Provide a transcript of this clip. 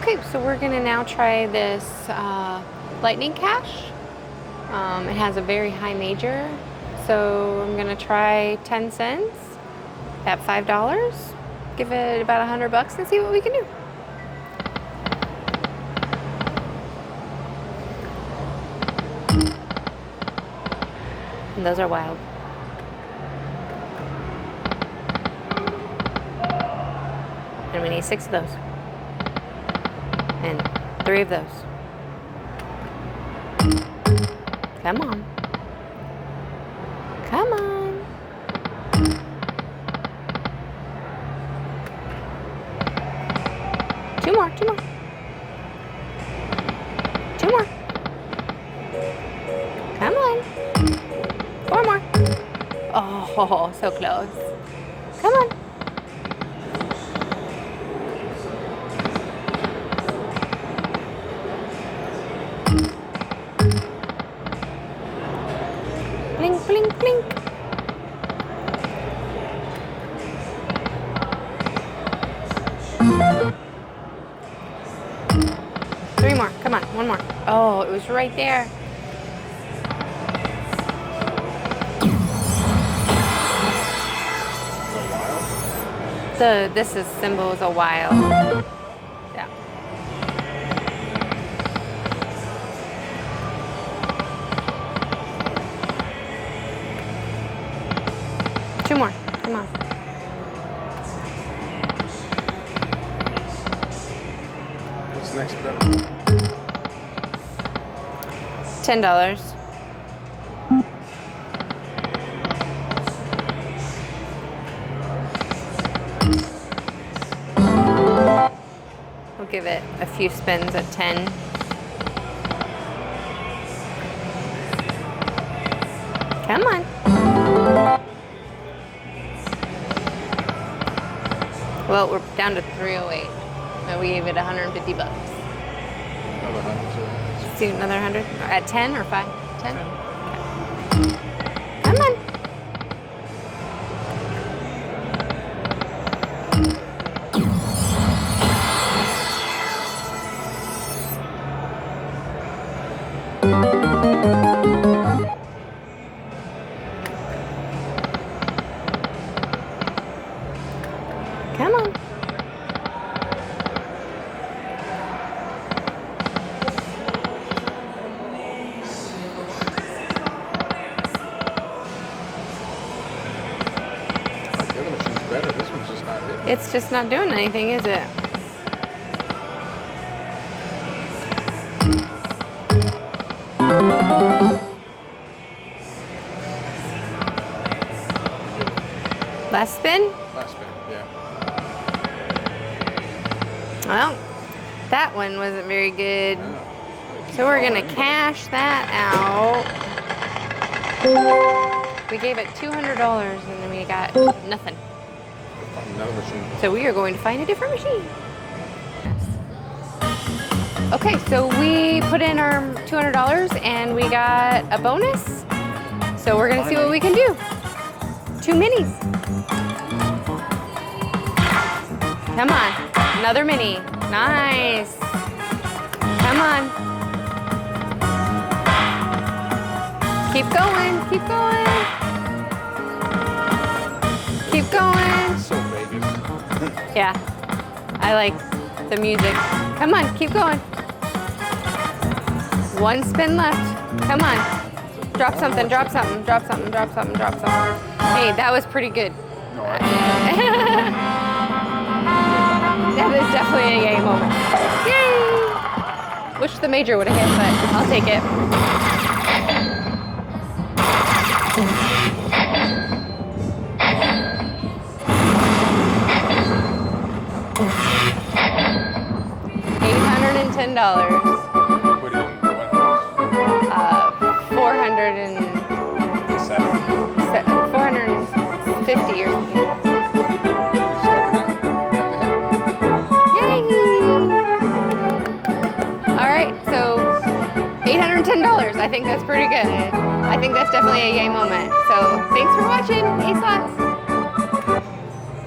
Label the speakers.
Speaker 1: Okay, so we're gonna now try this lightning cash. It has a very high major. So I'm gonna try 10 cents at $5. Give it about $100 and see what we can do. And those are wild. And we need 6 of those. And 3 of those. Come on. Come on. Two more. 2 more. Come on. 4 more. Oh, so close. Come on. Blink, blink, blink. Three more. Come on, 1 more. Oh, it was right there. This is symbol is a wild. Yeah. Two more. Come on.
Speaker 2: What's next bet?
Speaker 1: $10. We'll give it a few spins at 10. Come on. Well, we're down to 308. So we gave it $150.
Speaker 2: Another 100.
Speaker 1: Let's do another 100 at 10 or 5? 10. Come on. Come on.
Speaker 2: The other machine's better. This one's just not hitting.
Speaker 1: It's just not doing anything, is it? Last spin?
Speaker 2: Last spin, yeah.
Speaker 1: Well, that one wasn't very good.
Speaker 2: Yeah.
Speaker 1: So we're gonna cash that out. We gave it $200 and then we got nothing.
Speaker 2: Another machine.
Speaker 1: So we are going to find a different machine. Okay, so we put in our $200 and we got a bonus. So we're gonna see what we can do. 2 minis. Come on, another mini. Nice. Come on. Keep going, keep going. Keep going.
Speaker 2: So Vegas.
Speaker 1: Yeah, I like the music. Come on, keep going. 1 spin left. Come on. Drop something, drop something, drop something, drop something, drop something. Hey, that was pretty good.
Speaker 2: No,
Speaker 1: That is definitely a yay moment. Yay! Wish the major would have hit, but I'll take it. $810.
Speaker 2: Put in what else?
Speaker 1: 450 or something. Yay! All right, so $810. I think that's pretty good. I think that's definitely a yay moment. So thanks for watching. Ace Lots.